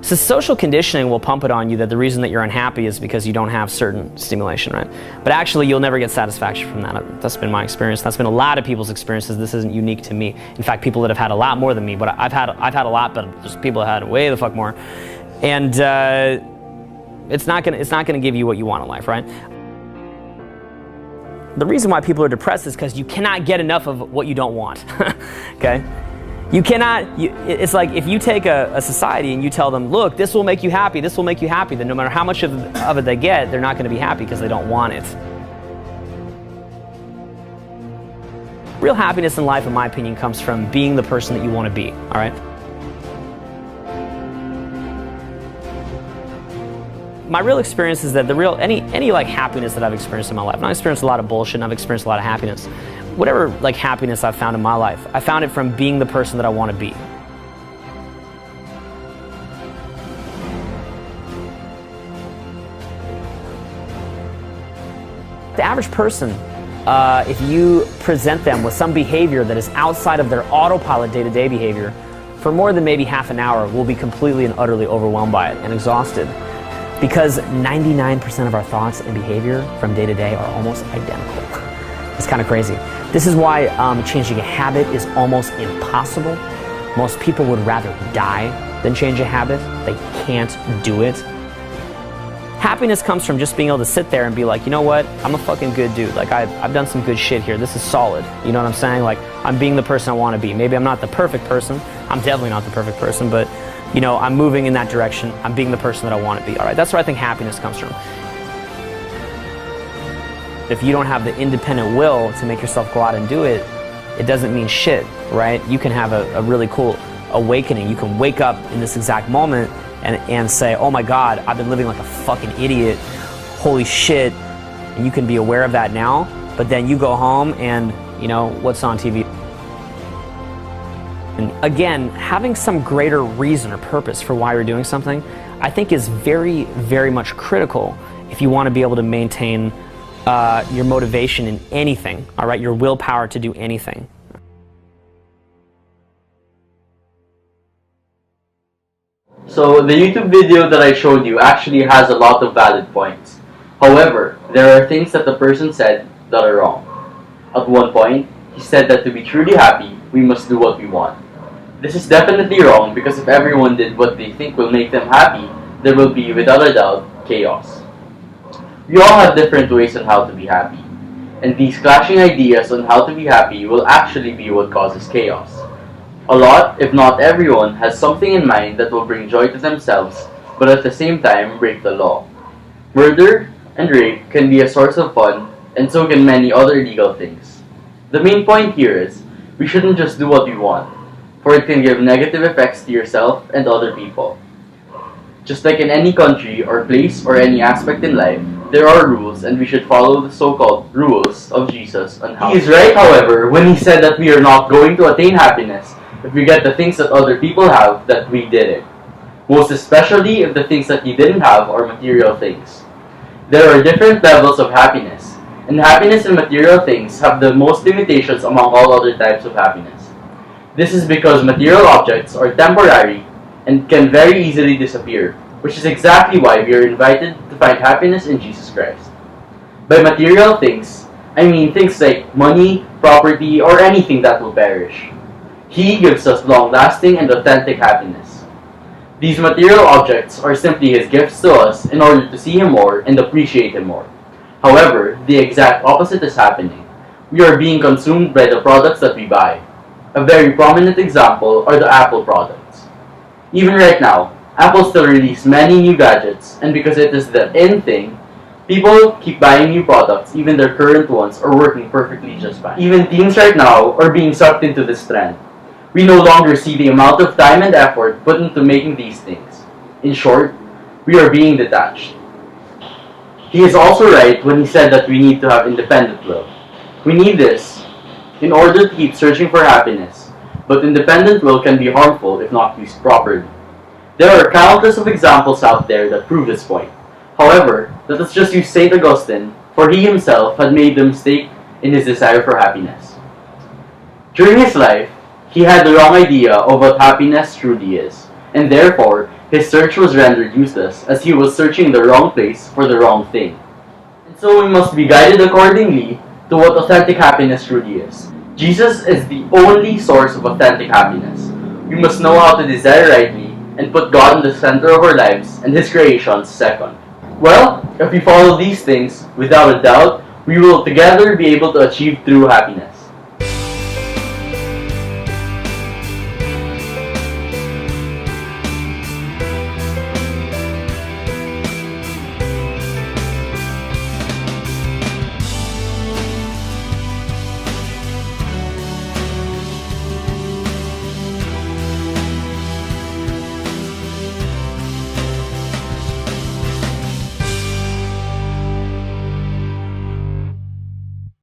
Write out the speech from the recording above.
So social conditioning will pump it on you that the reason that you're unhappy is because you don't have certain stimulation, right? But actually, you'll never get satisfaction from that. That's been my experience. That's been a lot of people's experiences. This isn't unique to me. In fact, people that have had a lot more than me, but I've had a lot, but there's people that had way the fuck more. And it's not gonna give you what you want in life, right? The reason why people are depressed is because you cannot get enough of what you don't want. Okay? You cannot, it's like if you take a society and you tell them, look, this will make you happy, this will make you happy, then no matter how much of it they get, they're not going to be happy because they don't want it. Real happiness in life, in my opinion, comes from being the person that you want to be, all right? My real experience is that any like happiness that I've experienced in my life, and I've experienced a lot of bullshit and I've experienced a lot of happiness, whatever like happiness I've found in my life, I found it from being the person that I want to be. The average person, if you present them with some behavior that is outside of their autopilot day-to-day behavior, for more than maybe half an hour, will be completely and utterly overwhelmed by it and exhausted. Because 99% of our thoughts and behavior from day to day are almost identical. It's kind of crazy. This is why changing a habit is almost impossible. Most people would rather die than change a habit. They can't do it. Happiness comes from just being able to sit there and be like, you know what? I'm a fucking good dude. Like I've done some good shit here. This is solid. You know what I'm saying? Like I'm being the person I want to be. Maybe I'm not the perfect person. I'm definitely not the perfect person, but you know, I'm moving in that direction. I'm being the person that I want to be. All right, that's where I think happiness comes from. If you don't have the independent will to make yourself go out and do it, it doesn't mean shit, right? You can have a really cool awakening. You can wake up in this exact moment and say, oh my God, I've been living like a fucking idiot. Holy shit. And you can be aware of that now, but then you go home and, you know, what's on TV? And again, having some greater reason or purpose for why you're doing something, I think is very, very much critical if you want to be able to maintain your motivation in anything, all right? Your willpower to do anything. So the YouTube video that I showed you actually has a lot of valid points. However, there are things that the person said that are wrong. At one point, he said that to be truly happy, we must do what we want. This is definitely wrong because if everyone did what they think will make them happy, there will be, without a doubt, chaos. We all have different ways on how to be happy, and these clashing ideas on how to be happy will actually be what causes chaos. A lot, if not everyone, has something in mind that will bring joy to themselves, but at the same time break the law. Murder and rape can be a source of fun, and so can many other illegal things. The main point here is, we shouldn't just do what we want, for it can give negative effects to yourself and other people. Just like in any country or place or any aspect in life, there are rules and we should follow the so-called rules of Jesus on how. He is right, however, when he said that we are not going to attain happiness if we get the things that other people have that we didn't. Most especially if the things that you didn't have are material things. There are different levels of happiness, and happiness and material things have the most limitations among all other types of happiness. This is because material objects are temporary and can very easily disappear, which is exactly why we are invited to find happiness in Jesus Christ. By material things, I mean things like money, property, or anything that will perish. He gives us long-lasting and authentic happiness. These material objects are simply His gifts to us in order to see Him more and appreciate Him more. However, the exact opposite is happening. We are being consumed by the products that we buy. A very prominent example are the Apple products. Even right now, Apple still releases many new gadgets, and because it is the in thing, people keep buying new products, even their current ones are working perfectly just fine. Even teens right now are being sucked into this trend. We no longer see the amount of time and effort put into making these things. In short, we are being detached. He is also right when he said that we need to have independent will. We need this in order to keep searching for happiness, but independent will can be harmful if not used properly. There are countless of examples out there that prove this point. However, let us just use St. Augustine, for he himself had made the mistake in his desire for happiness. During his life, he had the wrong idea of what happiness truly is, and therefore, his search was rendered useless as he was searching the wrong place for the wrong thing. And so we must be guided accordingly to what authentic happiness truly is. Jesus is the only source of authentic happiness. We must know how to desire rightly and put God in the center of our lives and His creations second. Well, if we follow these things, without a doubt, we will together be able to achieve true happiness.